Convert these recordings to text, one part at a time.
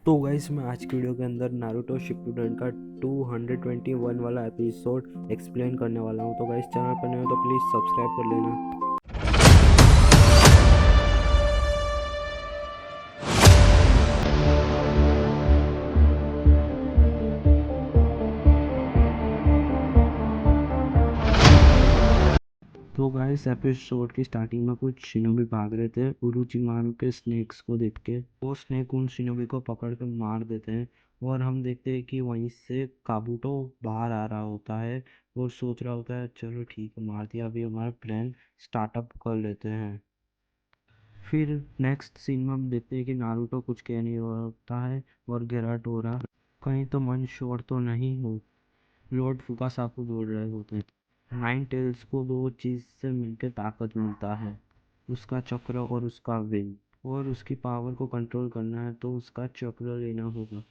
तो गाइस मैं आज की वीडियो के अंदर नारुतो शिप्पुडेन का 221 वाला एपिसोड एक्सप्लेन करने वाला हूँ। तो गाइस चैनल पर नए हो तो प्लीज़ सब्सक्राइब कर लेना। तो गाइस एपिसोड की स्टार्टिंग में कुछ शिनोबी भाग रहे थे उरोचिमारू के स्नेक्स को देख के। वो स्नेक उन शिनोबी को पकड़ कर मार देते हैं और हम देखते हैं कि वहीं से काबूटो बाहर आ रहा होता है और सोच रहा होता है चलो ठीक है मार दिया, अभी हमारा प्लान स्टार्टअप कर लेते हैं। फिर नेक्स्ट सीन में हम देखते हैं कि नारुतो कुछ कह नहीं होता है और गेराटोरा कहीं तो मंशोर तो नहीं हो लॉर्ड फुकासाकु बोल रहे होते हैं। नाइन टेल्स को दो चीज़ से मिलकर ताकत मिलता है, उसका चक्र और उसका विल। और उसकी पावर को कंट्रोल करना है तो उसका चक्र लेना होगा,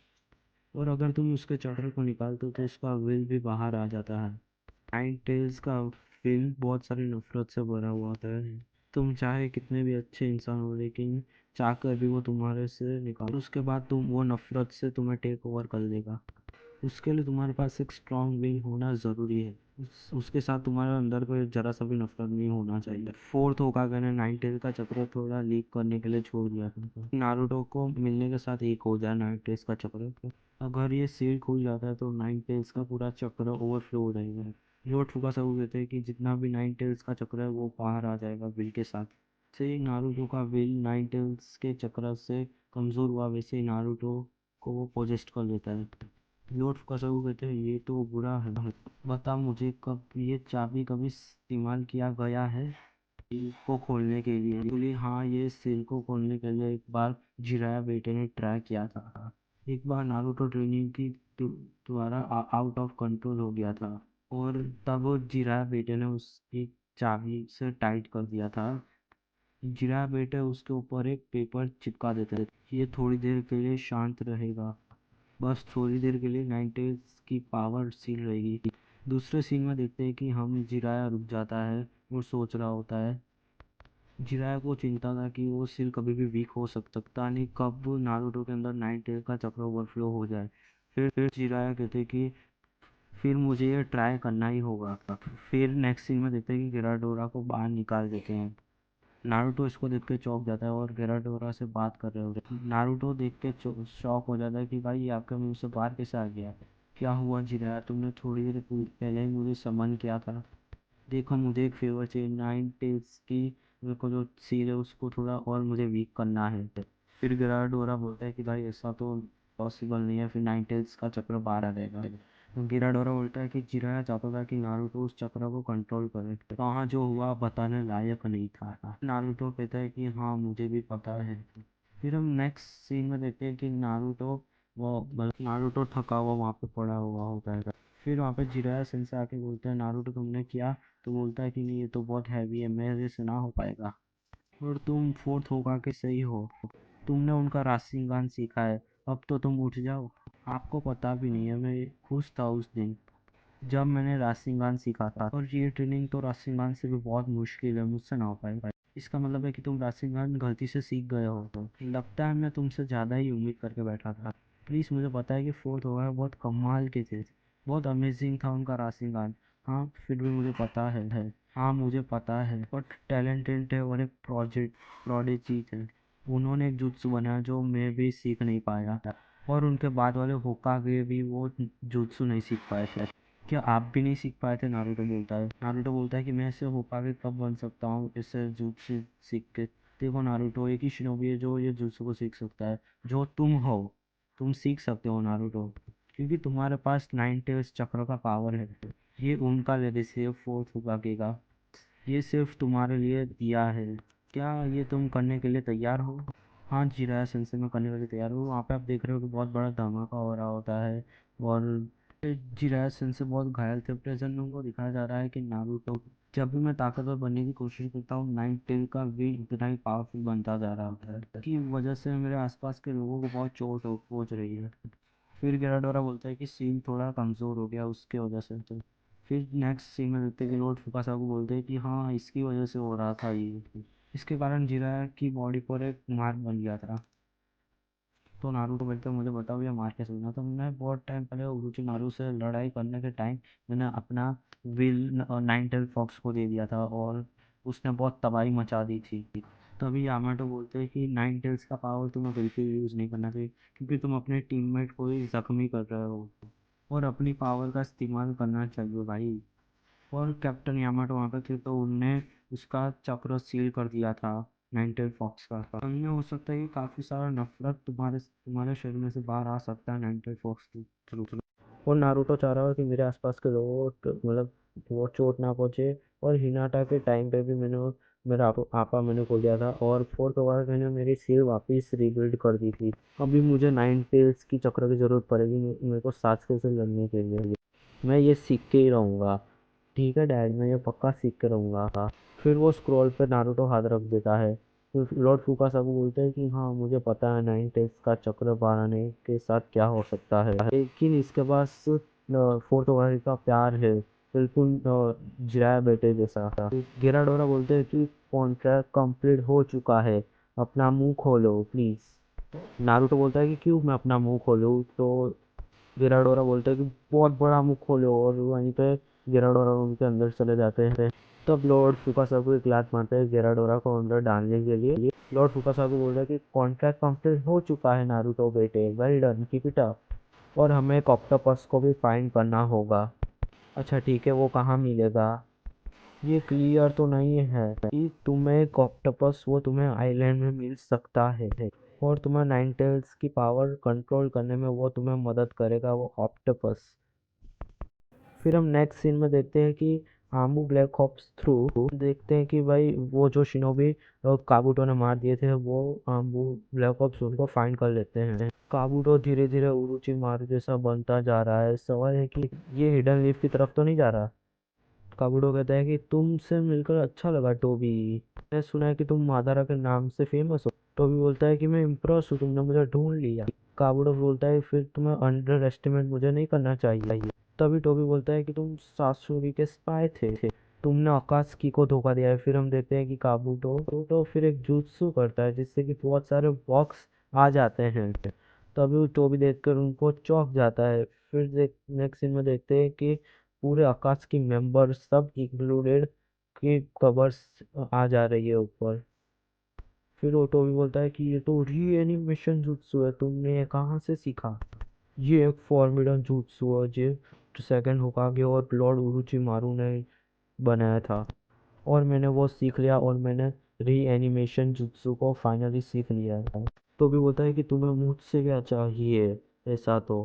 और अगर तुम उसके चक्र को निकालते हो तो उसका विल भी बाहर आ जाता है। नाइन टेल्स का विल बहुत सारी नफरत से भरा हुआ होता है। तुम चाहे कितने भी अच्छे इंसान हो लेकिन चाहकर भी वो तुम्हारे से निकाल उसके बाद तुम वो नफरत से तुम्हें टेक ओवर कर देगा। उसके लिए तुम्हारे पास एक स्ट्रॉन्ग विल होना ज़रूरी है। उसके साथ तुम्हारे अंदर कोई जरा सा भी नफरत नहीं होना चाहिए। फोर्थ होकागे ने नाइन टेल का चक्र थोड़ा लीक करने के लिए छोड़ दिया था। नारुतो को मिलने के साथ एक हो जाए नाइन टेल्स का चक्र। अगर ये सील खुल जाता है तो नाइन टेल्स का पूरा चक्र ओवरफ्लो हो जाएगा। लॉर्ड फुकासाकु कहते हैं कि जितना भी नाइन टेल्स का चक्र है वो बाहर आ जाएगा विल के साथ। से नारुतो का विल नाइन टेल्स के चक्र से कमज़ोर हुआ, वैसे ही नारुतो को वो पोजेस्ट कर लेता है। लॉर्ड फुकासाकु कहते हैं ये तो बुरा है, बता मुझे कब ये चाबी कभी इस्तेमाल किया गया है सील को खोलने के लिए। बोले हाँ, ये सील को खोलने के लिए एक बार जिराया बेटे ने ट्राई किया था। एक बार नारुतो ट्रेनिंग की द्वारा आउट ऑफ कंट्रोल हो गया था और तब वो जिराया बेटे ने उसकी चाबी से टाइट कर दिया था। जिराया बेटे उसके ऊपर एक पेपर चिपका देते थे, ये थोड़ी देर के लिए शांत रहेगा, बस थोड़ी देर के लिए नाइनटेल्स की पावर सील रहेगी। दूसरे सीन में देखते हैं कि हम जिराया रुक जाता है और सोच रहा होता है। जिराया को चिंता था कि वो सिर कभी भी वीक हो सकता नहीं, कब नारुतो के अंदर नाइन टेल का चक्र ओवरफ्लो हो जाए। फिर जिराया कहते कि फिर मुझे ये ट्राई करना ही होगा। फिर नेक्स्ट सीन में देखते हैं कि गेराडोरा को बाहर निकाल देते हैं। नारुतो इसको देख के चौंक जाता है और गेराडोरा से बात कर रहे होते हैं। नारुतो देख के शॉक हो जाता है कि भाई ये आपके मुंह से बाहर कैसे आ गया। क्या हुआ जिराया, तुमने थोड़ी देर पहले ही मुझे समन किया था। देखो मुझे एक फेवर चाहिए, नाइन टेल्स की मेरे को जो सील है उसको थोड़ा और मुझे वीक करना है। फिर गेराडोरा बोलता है कि भाई ऐसा तो पॉसिबल नहीं है, फिर नाइन टेल्स का चक्र बाहर आ जाएगा। तो गेराडोरा बोलता है कि जिराया चाहता था कि नारुतो उस चक्र को कंट्रोल करे, कहाँ जो हुआ बताने लायक नहीं था। नारुतो कहता है कि हाँ मुझे भी पता है। फिर हम नेक्स्ट सीन में देखते हैं कि नारुतो थका हुआ वहाँ पे पड़ा हुआ होता है। फिर वहाँ पे जिराया सेंसे आके बोलते हैं नारुतो तुमने किया, तो बोलता है कि नहीं ये तो बहुत हैवी है, मेरे से ना हो पाएगा, और तुम फोर्थ होगा के सही हो, तुमने उनका राशिंगान सीखा है, अब तो तुम उठ जाओ। आपको पता भी नहीं है मैं खुश था उस दिन जब मैंने राशिंगान सीखा था, और ये ट्रेनिंग तो राशिंगान से भी बहुत मुश्किल है, मुझसे ना हो पाएगा। इसका मतलब है कि तुम राशिंगान गलती से सीख गए हो, तो लगता है मैं तुमसे ज़्यादा ही उम्मीद करके बैठा था। प्लीज़ मुझे पता है कि फोर्थ होगा बहुत कमाल के थे, बहुत अमेजिंग था उनका राशिंगान। हाँ फिर भी मुझे पता है। हाँ मुझे पता है बहुत टैलेंटेड है और एक प्रोडिजी थे। उन्होंने एक जुत्सु बनाया जो मैं भी सीख नहीं पाया, और उनके बाद वाले होकागे भी वो जुत्सु नहीं सीख पाए थे। क्या आप भी नहीं सीख पाए थे, नारुतो बोलता है कि मैं ऐसे होकागे कब बन सकता हूँ इससे जुत्सु सीख के। देखो नारुतो एक ही शिनोबी है जो ये जुत्सु को सीख सकता है, जो तुम हो। तुम सीख सकते हो नारुतो, क्योंकि तुम्हारे पास नाइन टेल्स चक्र का पावर है। ये उनका लेगेसी है फोर्थ होकागे का, ये सिर्फ तुम्हारे लिए दिया है। क्या ये तुम करने के लिए तैयार हो? हाँ जिराया सेंसे में करने के लिए तैयार हो। वहाँ पे आप देख रहे हो कि बहुत बड़ा धमाका हो रहा होता है, और जिराया सेंसे बहुत घायल थे। प्रेजेंट में उनको दिखाया जा रहा है कि नारुतो जब भी मैं ताकतवर बनने की कोशिश करता हूँ नाइन टेल का भी इतना ही पावरफुल बनता जा रहा होता है, की वजह से मेरे आसपास के लोगों को बहुत चोट पहुँच रही है। फिर गेराडोरा बोलता है कि सीन थोड़ा कमज़ोर हो गया उसके वजह से। तो फिर नेक्स्ट सीन में देखते हैं कि लॉर्ड फुकासाकु बोलते हैं कि हाँ इसकी वजह से हो रहा था ये, इसके कारण जिराया की बॉडी पर एक मार्क बन गया था। तो नारुतो बोलते हैं, मुझे बताओ ये मार कैसे बना। तो मैं बहुत टाइम पहले उरोचिमारू से लड़ाई करने के टाइम मैंने अपना व्हील नाइन टेल फॉक्स को दे दिया था और उसने बहुत तबाही मचा दी थी। तभी यामाटो बोलते हैं कि नाइन टेल्स का पावर तुम्हें बिल्कुल यूज़ नहीं करना चाहिए, क्योंकि तुम अपने टीममेट को ही जख्मी कर रहे हो और अपनी पावर का इस्तेमाल करना चाहिए भाई। और कैप्टन यामाटो वहाँ पे थे तो उनने उसका चक्र सील कर दिया था नाइनटेल फॉक्स का। उनमें हो सकता है कि काफ़ी सारा नफरत तुम्हारे तुम्हारे शरीर में से बाहर आ सकता है नाइनटेल फॉक्स के थ्रू। और नारुतो चाह रहा है कि मेरे आसपास के लोगों को मतलब वो चोट ना पहुंचे। और हिनाटा के टाइम पे भी मैंने मेरा आपा मैंने खो दिया था और फोर्थ ओवर मैंने मेरी सील वापस रिबिल्ड कर दी थी। अभी मुझे नाइन टेल्स की चक्र की ज़रूरत पड़ेगी मेरे को सास्के से लड़ने के लिए। मैं ये सीख के ही रहूँगा। ठीक है डैड, मैं ये पक्का सीख के रहूँगा। फिर वो स्क्रॉल पे नारुतो हाथ रख देता है। फिर लॉर्ड फुकासाकु बोलते हैं कि हाँ मुझे पता है नाइन टेल्स का चक्र बनाने के साथ क्या हो सकता है, लेकिन इसके पास फोर्थ ओवर का प्यार है, बिल्कुल जिराया बेटे जैसा। गिराडोरा बोलते हैं कि कॉन्ट्रैक्ट कंप्लीट हो चुका है, अपना मुंह खोलो प्लीज़। नारुतो बोलता है कि क्यों मैं अपना मुंह खोलूँ। तो गिराडोरा बोलता है कि बहुत बड़ा मुंह खोलो और वहीं पे गिराडोरा उनके अंदर चले जाते हैं। तब लॉर्ड फुकासाकु एक लात मारते हैं गिराडोरा को अंदर डालने के लिए। लॉर्ड फुकासाकु बोल रहा है कि कॉन्ट्रैक्ट कंप्लीट हो चुका है नारुतो बेटे, well done, keep it up. और हमें एक ऑक्टोपस को भी फाइंड करना होगा। अच्छा ठीक है, वो कहाँ मिलेगा? ये क्लियर तो नहीं है कि तुम्हें एक ऑक्टोपस वो तुम्हें आइलैंड में मिल सकता है और तुम्हें नाइन टेल्स की पावर कंट्रोल करने में वो तुम्हें मदद करेगा, वो ऑक्टोपस। फिर हम नेक्स्ट सीन में देखते हैं कि आमू ब्लैक ऑप्स थ्रू देखते हैं कि भाई वो जो शिनोबी काबूटो ने मार दिए थे वो आमू ब्लैक ऑप्स उनको फाइंड कर लेते हैं। काबूटो धीरे धीरे उरुची मारू जैसा बनता जा रहा है। सवाल है कि ये हिडन लीफ की तरफ तो नहीं जा रहा। काबूटो कहता है कि तुमसे मिलकर अच्छा लगा टोबी, मैंने सुना है कि तुम मादारा के नाम से फेमस हो। टोबी बोलता है कि मैं इम्प्रेस हूँ, तुमने मुझे ढूंढ लिया। काबूटो बोलता है फिर तुम्हें अंडर एस्टिमेट मुझे नहीं करना चाहिए। तभी टोबी बोलता है कि तुम सासुरी के स्पाई थे, तुमने आकाश की को धोखा दिया है। फिर हम देखते हैं कि काबूटो तो फिर एक जुत्सु करता है जिससे कि बहुत सारे बॉक्स आ जाते हैं। तभी वो टोबी देखकर उनको चौंक जाता है। फिर नेक्स्ट सीन में देखते हैं कि पूरे आकाश की मेंबर सब इंक्लूडेड की कवर्स आ जा रही है ऊपर। फिर ओटो भी बोलता है कि ये तो री एनिमेशन जुत्सु है, तुमने ये कहाँ से सीखा? ये एक फॉर्मिडन जुत्सु है जो सेकंड होकागे और लॉर्ड उरुचिमारू ने बनाया था और मैंने वो सीख लिया और मैंने री एनिमेशन जुत्सु को फाइनली सीख लिया है। तो भी बोलता है कि तुम्हें मुझसे क्या चाहिए ऐसा। तो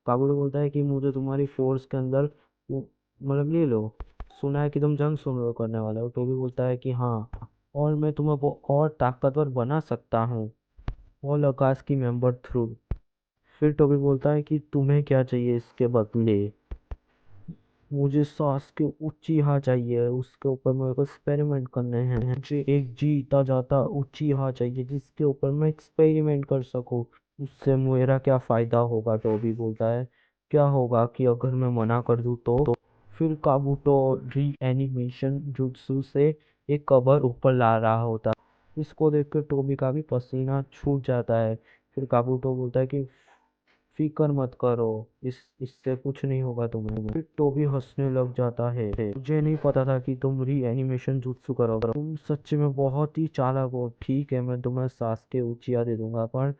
काबूल बोलता है कि मुझे तुम्हारी फोर्स के अंदर मतलब ले लो, सुना है कि तुम जंग सुनो करने वाले हो। तो भी बोलता है कि हाँ, और मैं तुम्हें वो और ताकतवर बना सकता हूँ ऑल आकाश की मेंबर थ्रू। फिर टोबी बोलता है कि तुम्हें क्या चाहिए इसके बदले? मुझे सांस के उच्चीहा चाहिए, उसके ऊपर मेरे को एक्सपेरिमेंट करने हैं। मुझे एक जीता जाता उच्चीहा चाहिए जिसके ऊपर मैं एक्सपेरिमेंट कर सकूं। उससे मेरा क्या फ़ायदा होगा? टोबी बोलता है क्या होगा कि अगर मैं मना कर दूं तो? फिर काबूटो री एनिमेशन जुत्सु से एक कवर ऊपर ला रहा होता। इसको देखकर टोबी का भी पसीना छूट जाता है। फिर काबूटो बोलता है कि फिक्र मत करो, इससे कुछ नहीं होगा तुम्हें। फिर टोबी हंसने लग जाता है। मुझे नहीं पता था कि तुम री एनिमेशन जुत्सु करोगे, तुम सच में बहुत ही चालाक हो। ठीक है, मैं तुम्हें सास्के उचिया दे दूंगा पर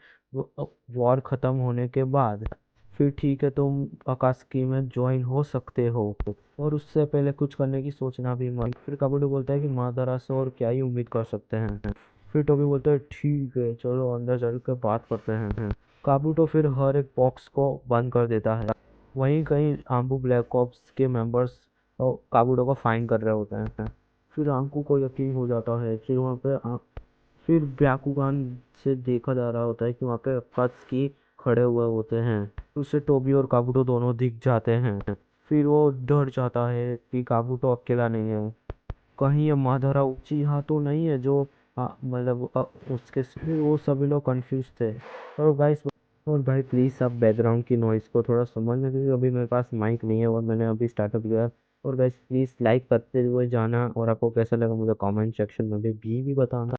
वॉर खत्म होने के बाद। फिर ठीक है, तुम अकात्सुकी में ज्वाइन हो सकते हो और उससे पहले कुछ करने की सोचना भी मत। फिर काबूटो बोलता है कि मादारा से और क्या ही उम्मीद कर सकते हैं। फिर टोबी बोलता है ठीक है चलो अंदर चल कर बात करते हैं। काबूटो फिर हर एक बॉक्स को बंद कर देता है। वहीं कहीं आम्बू ब्लैक ऑप्स के मेंबर्स काबूटो को फाइंड कर रहे होते हैं। फिर आंकू को यकीन हो जाता है। फिर वहाँ पे फिर ब्याकुगान से देखा जा रहा होता है कि वहाँ पे अकात्सुकी खड़े हुए होते हैं। उससे टोबी और काबूटो दोनों दिख जाते हैं। फिर वो डर जाता है कि काबूटो अकेला नहीं है, कहीं ये माधुरा उचिहा तो नहीं है जो मतलब उसके। फिर वो सभी लोग कंफ्यूज थे। और गाइस, और भाई प्लीज़ आप बैकग्राउंड की नॉइज़ को थोड़ा समझना क्योंकि अभी मेरे पास माइक नहीं है और मैंने अभी स्टार्टअप किया है। और गाइस प्लीज़ लाइक करते हुए जाना और आपको कैसा लगा मुझे कमेंट सेक्शन में भी बताना।